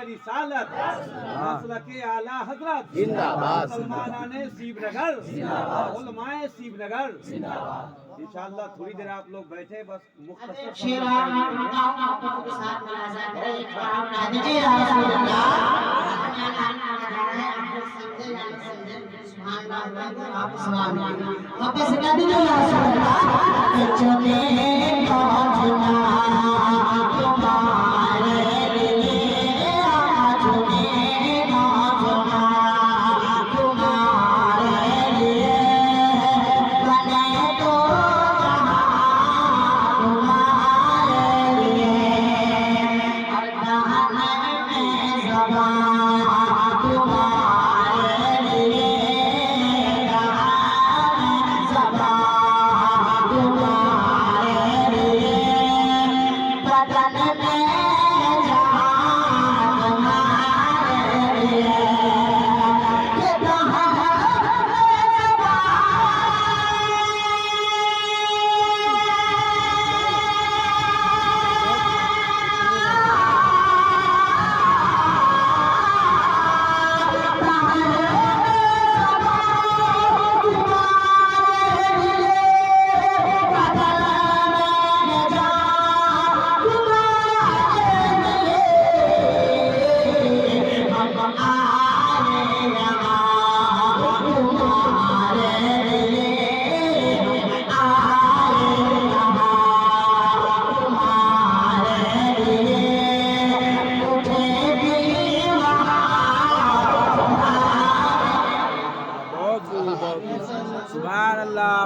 रिसालत मसलके आला हजरत जिंदाबाद मुसलमानाने शिवनगर उलमाए शिवनगर। इंशाअल्लाह थोड़ी देर आप लोग बैठे बस मुख्तसर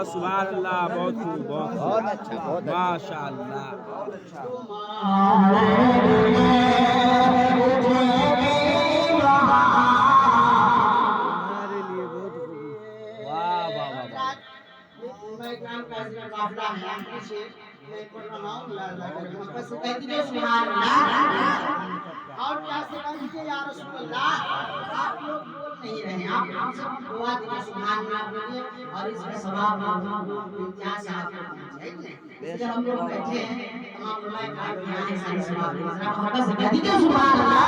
सुभान अल्लाह बहुत खूब बहुत अच्छा माशाअल्लाह। और क्या सेवा कीजिए या रसूल अल्लाह। आप लोग बोल नहीं रहे, आप हमसे दुआ दीजिए सुभान अल्लाह बोलिए और इसका सवाब इम्तियाज से आपको पहुंचे। इसलिए हम लोग बैठे हैं तमाम उलमाए किराम के यहाँ सारे सवाब जरा मोहब्बत से कह दीजिए सुभान अल्लाह।